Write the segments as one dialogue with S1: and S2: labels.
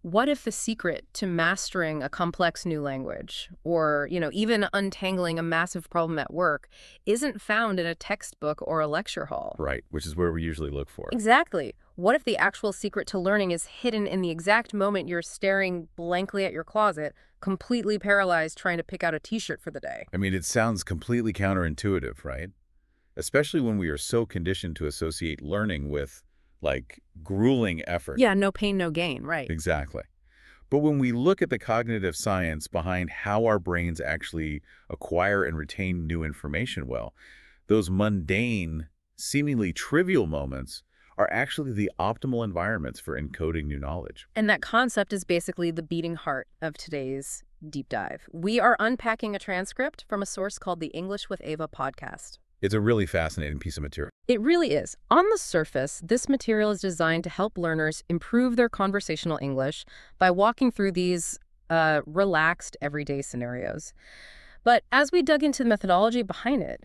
S1: What if the secret to mastering a complex new language or, even untangling a massive problem at work isn't found in a textbook or a lecture hall?
S2: Right, which is where we usually look for it.
S1: Exactly. What if the actual secret to learning is hidden in the exact moment you're staring blankly at your closet, completely paralyzed trying to pick out a t-shirt for the day?
S2: I mean, it sounds completely counterintuitive, right? Especially when we are so conditioned to associate learning with, like, grueling effort.
S1: Yeah, no pain, no gain, right.
S2: Exactly. But when we look at the cognitive science behind how our brains actually acquire and retain new information, well, those mundane, seemingly trivial moments are actually the optimal environments for encoding new knowledge.
S1: And that concept is basically the beating heart of today's deep dive. We are unpacking a transcript from a source called the English with Ava podcast.
S2: It's a really fascinating piece of material.
S1: It really is. On the surface, this material is designed to help learners improve their conversational English by walking through these relaxed, everyday scenarios. But as we dug into the methodology behind it,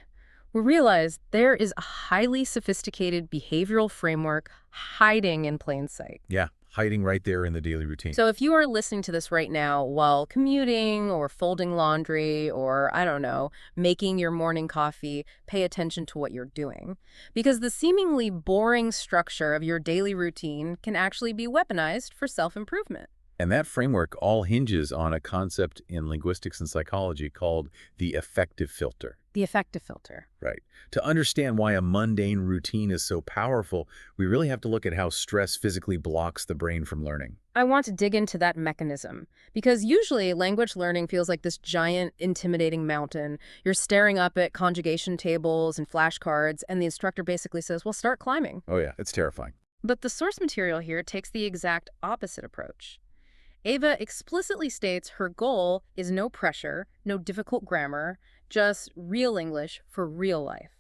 S1: we realized there is a highly sophisticated behavioral framework hiding in plain sight.
S2: Yeah, hiding right there in the daily routine.
S1: So if you are listening to this right now while commuting or folding laundry or, I don't know, making your morning coffee, pay attention to what you're doing. Because the seemingly boring structure of your daily routine can actually be weaponized for self-improvement.
S2: And that framework all hinges on a concept in linguistics and psychology called the affective filter.
S1: The affective filter.
S2: Right. To understand why a mundane routine is so powerful, we really have to look at how stress physically blocks the brain from learning.
S1: I want to dig into that mechanism because usually language learning feels like this giant, intimidating mountain. You're staring up at conjugation tables and flashcards, and the instructor basically says, well, start climbing.
S2: Oh yeah, it's terrifying.
S1: But the source material here takes the exact opposite approach. Ava explicitly states her goal is no pressure, no difficult grammar, just real English for real life.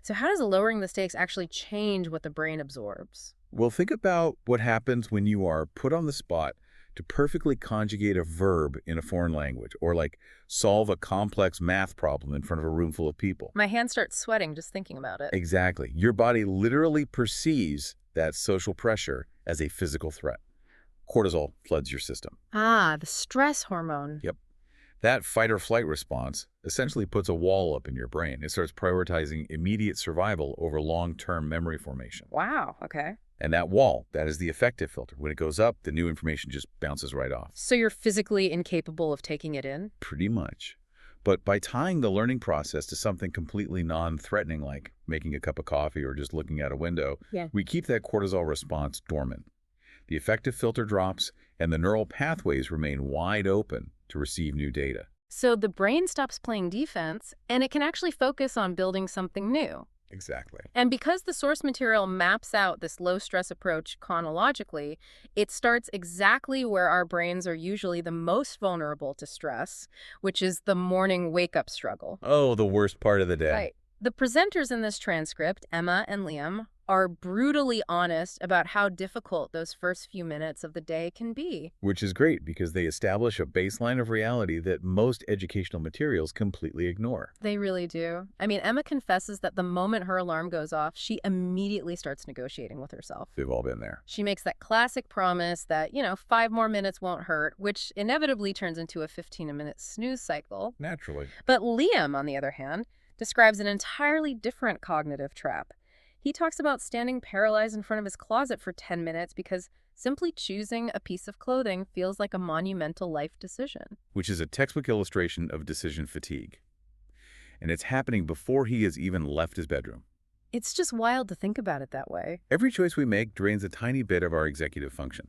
S1: So how does lowering the stakes actually change what the brain absorbs?
S2: Well, think about what happens when you are put on the spot to perfectly conjugate a verb in a foreign language, or like solve a complex math problem in front of a room full of people.
S1: My hands start sweating just thinking about it.
S2: Exactly. Your body literally perceives that social pressure as a physical threat. Cortisol floods your system.
S1: Ah, the stress hormone.
S2: Yep. That fight or flight response essentially puts a wall up in your brain. It starts prioritizing immediate survival over long-term memory formation.
S1: Wow, okay.
S2: And that wall, that is the affective filter. When it goes up, the new information just bounces right off.
S1: So you're physically incapable of taking it in?
S2: Pretty much. But by tying the learning process to something completely non-threatening, like making a cup of coffee or just looking out a window, we keep that cortisol response dormant. The affective filter drops, and the neural pathways remain wide open to receive new data.
S1: So the brain stops playing defense, and it can actually focus on building something new.
S2: Exactly.
S1: And because the source material maps out this low-stress approach chronologically, it starts exactly where our brains are usually the most vulnerable to stress, which is the morning wake-up struggle.
S2: Oh, the worst part of the day.
S1: Right. The presenters in this transcript, Emma and Liam, are brutally honest about how difficult those first few minutes of the day can be.
S2: Which is great because they establish a baseline of reality that most educational materials completely ignore.
S1: They really do. I mean, Emma confesses that the moment her alarm goes off, she immediately starts negotiating with herself.
S2: We've all been there.
S1: She makes that classic promise that, 5 more minutes won't hurt, which inevitably turns into a 15-minute snooze cycle.
S2: Naturally.
S1: But Liam, on the other hand, describes an entirely different cognitive trap. He talks about standing paralyzed in front of his closet for 10 minutes because simply choosing a piece of clothing feels like a monumental life decision.
S2: Which is a textbook illustration of decision fatigue. And it's happening before he has even left his bedroom.
S1: It's just wild to think about it that way.
S2: Every choice we make drains a tiny bit of our executive function.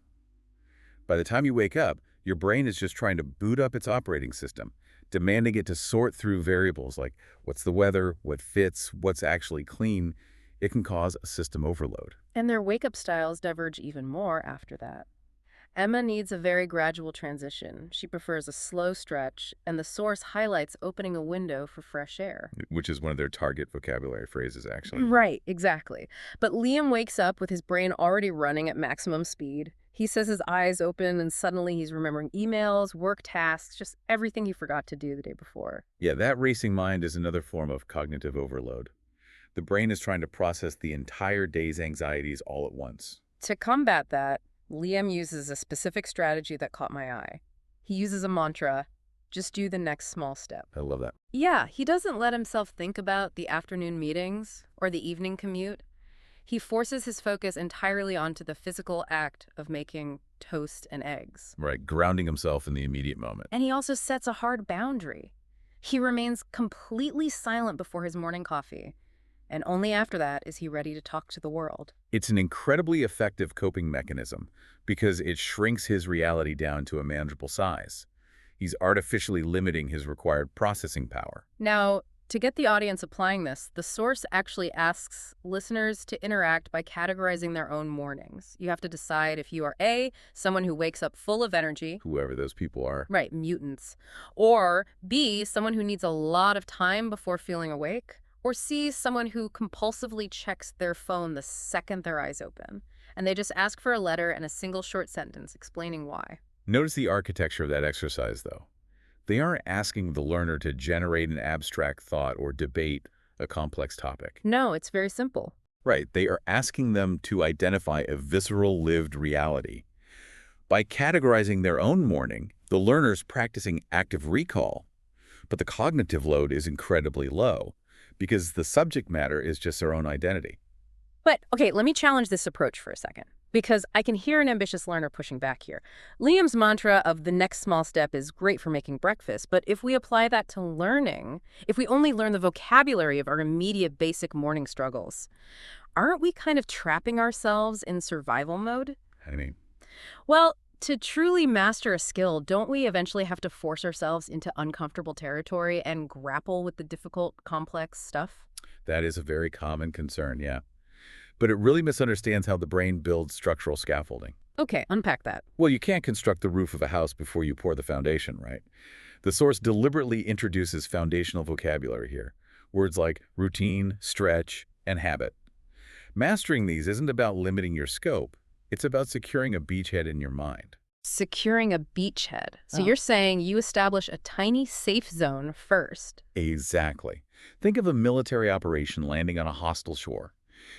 S2: By the time you wake up, your brain is just trying to boot up its operating system, demanding it to sort through variables like what's the weather, what fits, what's actually clean. It can cause a system overload.
S1: And their wake-up styles diverge even more after that. Emma needs a very gradual transition. She prefers a slow stretch, and the source highlights opening a window for fresh air.
S2: Which is one of their target vocabulary phrases, actually.
S1: Right, exactly. But Liam wakes up with his brain already running at maximum speed. He says his eyes open, and suddenly he's remembering emails, work tasks, just everything he forgot to do the day before.
S2: Yeah, that racing mind is another form of cognitive overload. The brain is trying to process the entire day's anxieties all at once.
S1: To combat that, Liam uses a specific strategy that caught my eye. He uses a mantra, just do the next small step.
S2: I love that.
S1: Yeah, he doesn't let himself think about the afternoon meetings or the evening commute. He forces his focus entirely onto the physical act of making toast and eggs.
S2: Right, grounding himself in the immediate moment.
S1: And he also sets a hard boundary. He remains completely silent before his morning coffee, and only after that is he ready to talk to the world.
S2: It's an incredibly effective coping mechanism because it shrinks his reality down to a manageable size. He's artificially limiting his required processing power.
S1: Now, to get the audience applying this, the source actually asks listeners to interact by categorizing their own mornings. You have to decide if you are A, someone who wakes up full of energy.
S2: Whoever those people are.
S1: Right, mutants. Or B, someone who needs a lot of time before feeling awake. Or C, someone who compulsively checks their phone the second their eyes open. And they just ask for a letter and a single short sentence explaining why.
S2: Notice the architecture of that exercise, though. They aren't asking the learner to generate an abstract thought or debate a complex topic.
S1: No, it's very simple.
S2: Right, they are asking them to identify a visceral lived reality. By categorizing their own morning, the learner's practicing active recall, but the cognitive load is incredibly low because the subject matter is just their own identity.
S1: But, okay, let me challenge this approach for a second, because I can hear an ambitious learner pushing back here. Liam's mantra of the next small step is great for making breakfast, but if we apply that to learning, if we only learn the vocabulary of our immediate basic morning struggles, aren't we kind of trapping ourselves in survival mode?
S2: I mean,
S1: Well, to truly master a skill, don't we eventually have to force ourselves into uncomfortable territory and grapple with the difficult, complex stuff?
S2: that is a very common concern, yeah. But it really misunderstands how the brain builds structural scaffolding.
S1: Okay, unpack that.
S2: Well, you can't construct the roof of a house before you pour the foundation, right? The source deliberately introduces foundational vocabulary here. Words like routine, stretch, and habit. Mastering these isn't about limiting your scope. It's about securing a beachhead in your mind.
S1: Securing a beachhead. So you're saying you establish a tiny safe zone first.
S2: Exactly. Think of a military operation landing on a hostile shore.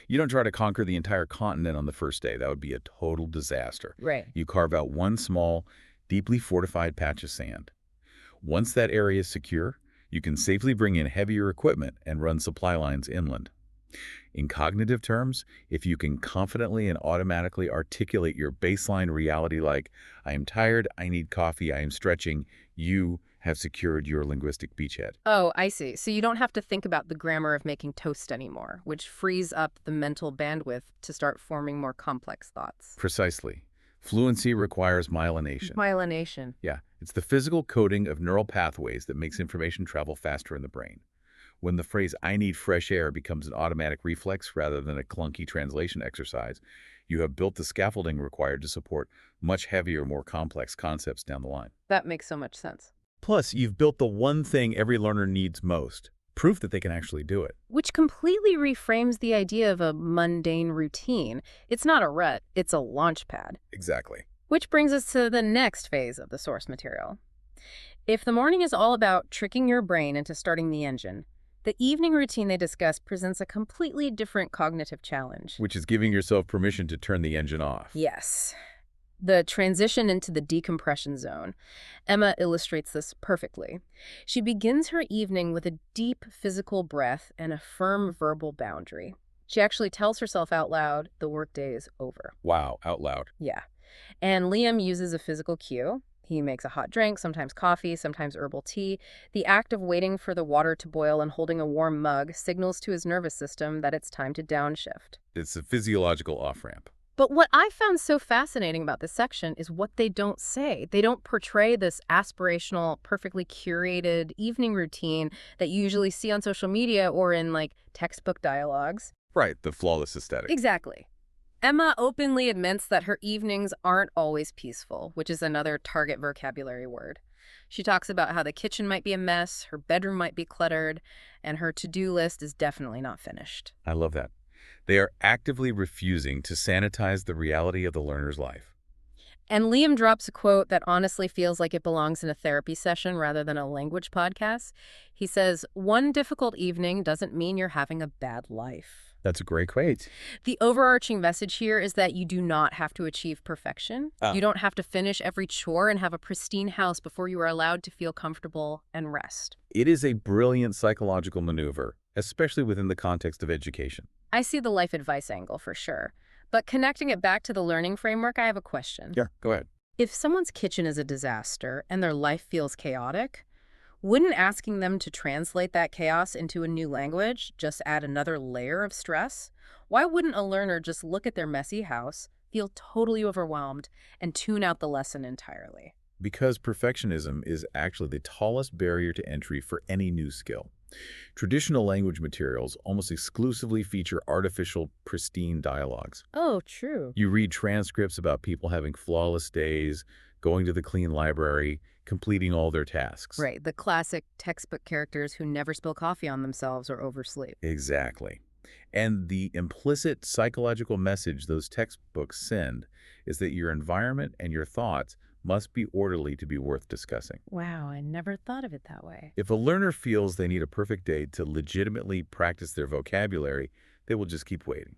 S2: You don't try to conquer the entire continent on the first day. That would be a total disaster.
S1: Right.
S2: You carve out one small, deeply fortified patch of sand. Once that area is secure, you can safely bring in heavier equipment and run supply lines inland. In cognitive terms, if you can confidently and automatically articulate your baseline reality like, I am tired, I need coffee, I am stretching, you have secured your linguistic beachhead.
S1: Oh, I see. So you don't have to think about the grammar of making toast anymore, which frees up the mental bandwidth to start forming more complex thoughts.
S2: Precisely. Fluency requires myelination.
S1: Myelination.
S2: Yeah, it's the physical coding of neural pathways that makes information travel faster in the brain. When the phrase, I need fresh air, becomes an automatic reflex rather than a clunky translation exercise, you have built the scaffolding required to support much heavier, more complex concepts down the line.
S1: That makes so much sense.
S2: Plus, you've built the one thing every learner needs most, proof that they can actually do it.
S1: Which completely reframes the idea of a mundane routine. It's not a rut, it's a launch pad.
S2: Exactly.
S1: Which brings us to the next phase of the source material. If the morning is all about tricking your brain into starting the engine, the evening routine they discuss presents a completely different cognitive challenge.
S2: Which is giving yourself permission to turn the engine off.
S1: Yes. The transition into the decompression zone. Emma illustrates this perfectly. She begins her evening with a deep physical breath and a firm verbal boundary. She actually tells herself out loud, the workday is over.
S2: Wow, out loud.
S1: Yeah. And Liam uses a physical cue. He makes a hot drink, sometimes coffee, sometimes herbal tea. The act of waiting for the water to boil and holding a warm mug signals to his nervous system that it's time to downshift.
S2: It's a physiological off-ramp.
S1: But what I found so fascinating about this section is what they don't say. They don't portray this aspirational, perfectly curated evening routine that you usually see on social media or in, like, textbook dialogues.
S2: Right, the flawless aesthetic.
S1: Exactly. Emma openly admits that her evenings aren't always peaceful, which is another target vocabulary word. She talks about how the kitchen might be a mess, her bedroom might be cluttered, and her to-do list is definitely not finished.
S2: I love that. They are actively refusing to sanitize the reality of the learner's life.
S1: And Liam drops a quote that honestly feels like it belongs in a therapy session rather than a language podcast. He says, "One difficult evening doesn't mean you're having a bad life."
S2: That's a great quote.
S1: The overarching message here is that you do not have to achieve perfection.
S2: Ah.
S1: You don't have to finish every chore and have a pristine house before you are allowed to feel comfortable and rest.
S2: It is a brilliant psychological maneuver, especially within the context of education.
S1: I see the life advice angle for sure. But connecting it back to the learning framework, I have a question.
S2: Yeah, go ahead.
S1: If someone's kitchen is a disaster and their life feels chaotic, wouldn't asking them to translate that chaos into a new language just add another layer of stress? Why wouldn't a learner just look at their messy house, feel totally overwhelmed, and tune out the lesson entirely?
S2: Because perfectionism is actually the tallest barrier to entry for any new skill. Traditional language materials almost exclusively feature artificial, pristine dialogues.
S1: Oh, true.
S2: You read transcripts about people having flawless days, going to the clean library, completing all their tasks.
S1: Right, the classic textbook characters who never spill coffee on themselves or oversleep.
S2: Exactly. And the implicit psychological message those textbooks send is that your environment and your thoughts must be orderly to be worth discussing.
S1: Wow, I never thought of it that way.
S2: If a learner feels they need a perfect day to legitimately practice their vocabulary, they will just keep waiting.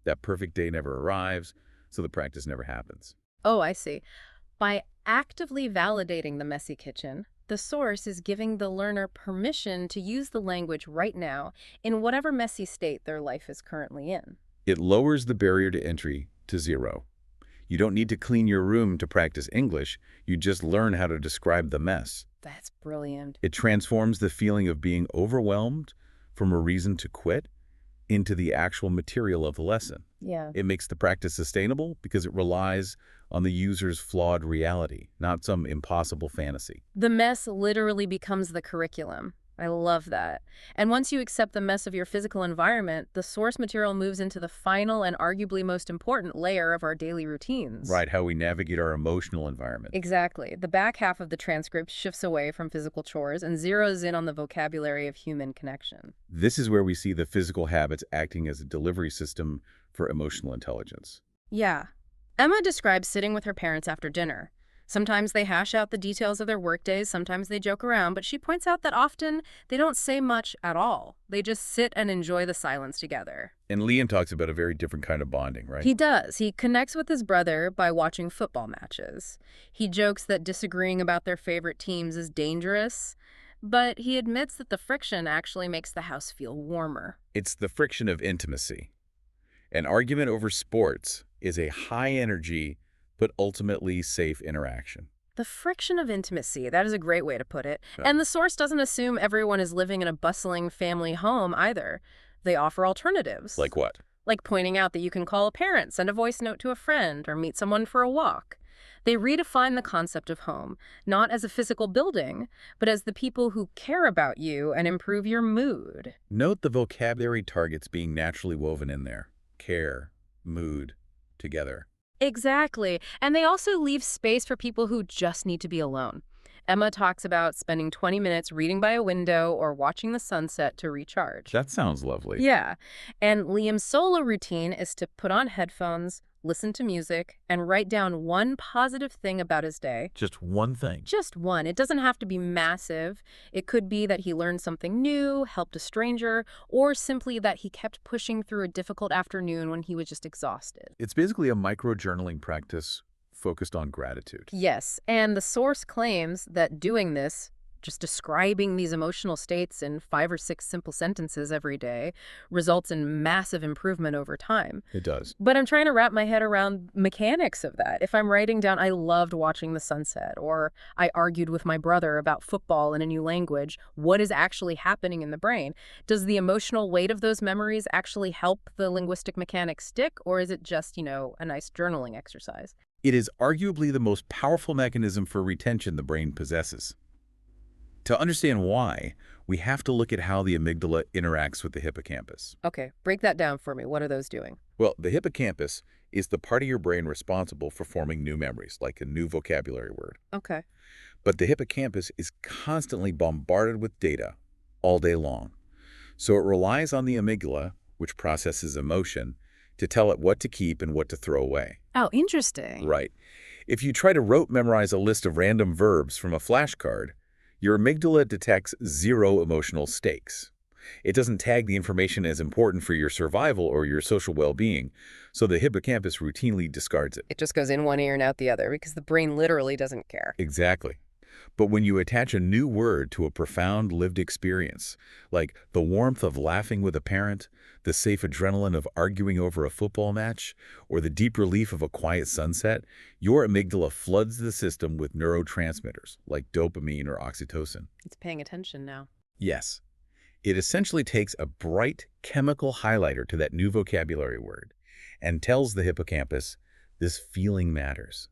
S2: That perfect day never arrives, so the practice never happens.
S1: Oh, I see. By actively validating the messy kitchen, the source is giving the learner permission to use the language right now in whatever messy state their life is currently in.
S2: It lowers the barrier to entry to zero. You don't need to clean your room to practice English, you just learn how to describe the mess.
S1: That's brilliant.
S2: It transforms the feeling of being overwhelmed from a reason to quit into the actual material of the lesson.
S1: Yeah.
S2: It makes the practice sustainable because it relies on the user's flawed reality, not some impossible fantasy.
S1: The mess literally becomes the curriculum. I love that. And once you accept the mess of your physical environment, the source material moves into the final and arguably most important layer of our daily routines.
S2: Right, how we navigate our emotional environment.
S1: Exactly. The back half of the transcript shifts away from physical chores and zeroes in on the vocabulary of human connection.
S2: This is where we see the physical habits acting as a delivery system for emotional intelligence.
S1: Yeah. Emma describes sitting with her parents after dinner. Sometimes they hash out the details of their workdays, sometimes they joke around, but she points out that often they don't say much at all. They just sit and enjoy the silence together.
S2: And Liam talks about a very different kind of bonding, right?
S1: He does. He connects with his brother by watching football matches. He jokes that disagreeing about their favorite teams is dangerous, but he admits that the friction actually makes the house feel warmer.
S2: It's the friction of intimacy. An argument over sports is a high-energy but ultimately safe interaction.
S1: The friction of intimacy, that is a great way to put it.
S2: Yeah.
S1: And the source doesn't assume everyone is living in a bustling family home either. They offer alternatives.
S2: Like what?
S1: Like pointing out that you can call a parent, send a voice note to a friend, or meet someone for a walk. They redefine the concept of home, not as a physical building, but as the people who care about you and improve your mood.
S2: Note the vocabulary targets being naturally woven in there. Care, mood, together.
S1: Exactly. And they also leave space for people who just need to be alone. Emma talks about spending 20 minutes reading by a window or watching the sunset to recharge.
S2: That sounds lovely.
S1: Yeah. And Liam's solo routine is to put on headphones, listen to music, and write down one positive thing about his day.
S2: Just one thing.
S1: Just one. It doesn't have to be massive. It could be that he learned something new, helped a stranger, or simply that he kept pushing through a difficult afternoon when he was just exhausted.
S2: It's basically a micro-journaling practice focused on gratitude.
S1: Yes, and the source claims that doing this, just describing these emotional states in 5 or 6 simple sentences every day, results in massive improvement over time.
S2: It does.
S1: But I'm trying to wrap my head around mechanics of that. If I'm writing down, I loved watching the sunset, or I argued with my brother about football in a new language, what is actually happening in the brain? Does the emotional weight of those memories actually help the linguistic mechanics stick, or is it just, a nice journaling exercise?
S2: It is arguably the most powerful mechanism for retention the brain possesses. To understand why, we have to look at how the amygdala interacts with the hippocampus.
S1: Okay, break that down for me. What are those doing?
S2: Well, the hippocampus is the part of your brain responsible for forming new memories, like a new vocabulary word.
S1: Okay.
S2: But the hippocampus is constantly bombarded with data all day long. So it relies on the amygdala, which processes emotion, to tell it what to keep and what to throw away.
S1: Oh, interesting.
S2: Right. If you try to rote memorize a list of random verbs from a flashcard, your amygdala detects 0 emotional stakes. It doesn't tag the information as important for your survival or your social well-being, so the hippocampus routinely discards it.
S1: It just goes in one ear and out the other because the brain literally doesn't care.
S2: Exactly. But when you attach a new word to a profound lived experience, like the warmth of laughing with a parent, the safe adrenaline of arguing over a football match, or the deep relief of a quiet sunset, your amygdala floods the system with neurotransmitters like dopamine or oxytocin.
S1: It's paying attention now.
S2: Yes. It essentially takes a bright chemical highlighter to that new vocabulary word and tells the hippocampus, this feeling matters.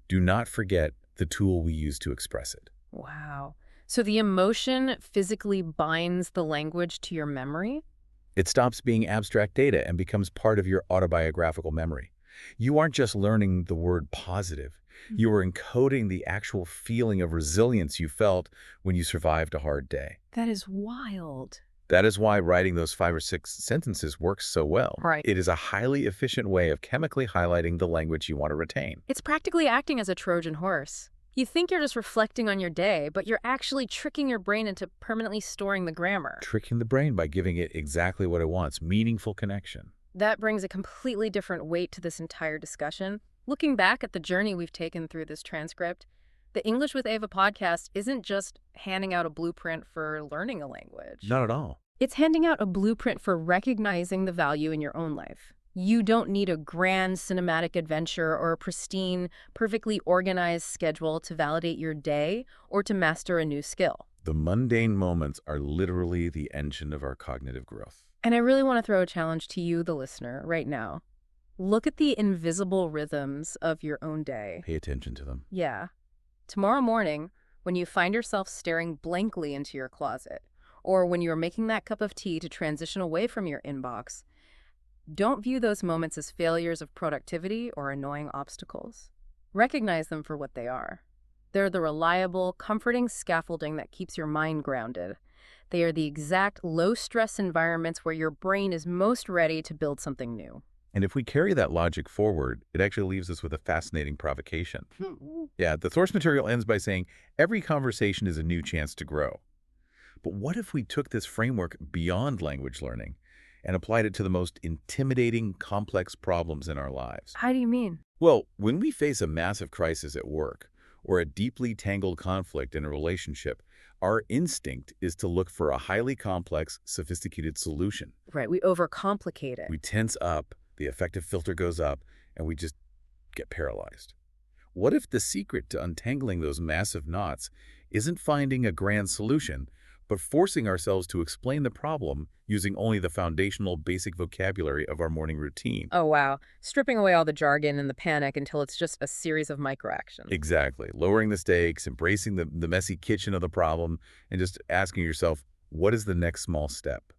S2: Do not forget the tool we use to express it.
S1: Wow. So the emotion physically binds the language to your memory?
S2: It stops being abstract data and becomes part of your autobiographical memory. You aren't just learning the word positive. You are encoding the actual feeling of resilience you felt when you survived a hard day.
S1: That is wild.
S2: That is why writing those 5 or 6 sentences works so well.
S1: Right.
S2: It is a highly efficient way of chemically highlighting the language you want to retain.
S1: It's practically acting as a Trojan horse. You think you're just reflecting on your day, but you're actually tricking your brain into permanently storing the grammar.
S2: Tricking the brain by giving it exactly what it wants, meaningful connection.
S1: That brings a completely different weight to this entire discussion. Looking back at the journey we've taken through this transcript, the English with Ava podcast isn't just handing out a blueprint for learning a language.
S2: Not at all.
S1: It's handing out a blueprint for recognizing the value in your own life. You don't need a grand cinematic adventure or a pristine, perfectly organized schedule to validate your day or to master a new skill.
S2: The mundane moments are literally the engine of our cognitive growth.
S1: And I really want to throw a challenge to you, the listener, right now. Look at the invisible rhythms of your own day.
S2: Pay attention to them.
S1: Yeah. Tomorrow morning, when you find yourself staring blankly into your closet, or when you're making that cup of tea to transition away from your inbox, don't view those moments as failures of productivity or annoying obstacles. Recognize them for what they are. They're the reliable, comforting scaffolding that keeps your mind grounded. They are the exact low-stress environments where your brain is most ready to build something new.
S2: And if we carry that logic forward, it actually leaves us with a fascinating provocation. Yeah, the source material ends by saying, every conversation is a new chance to grow. But what if we took this framework beyond language learning and applied it to the most intimidating, complex problems in our lives?
S1: How do you mean?
S2: Well, when we face a massive crisis at work or a deeply tangled conflict in a relationship, our instinct is to look for a highly complex, sophisticated solution.
S1: Right, we overcomplicate it.
S2: We tense up, the affective filter goes up, and we just get paralyzed. What if the secret to untangling those massive knots isn't finding a grand solution, but forcing ourselves to explain the problem using only the foundational basic vocabulary of our morning routine?
S1: Oh, wow. Stripping away all the jargon and the panic until it's just a series of microactions.
S2: Exactly. Lowering the stakes, embracing the messy kitchen of the problem, and just asking yourself, what is the next small step?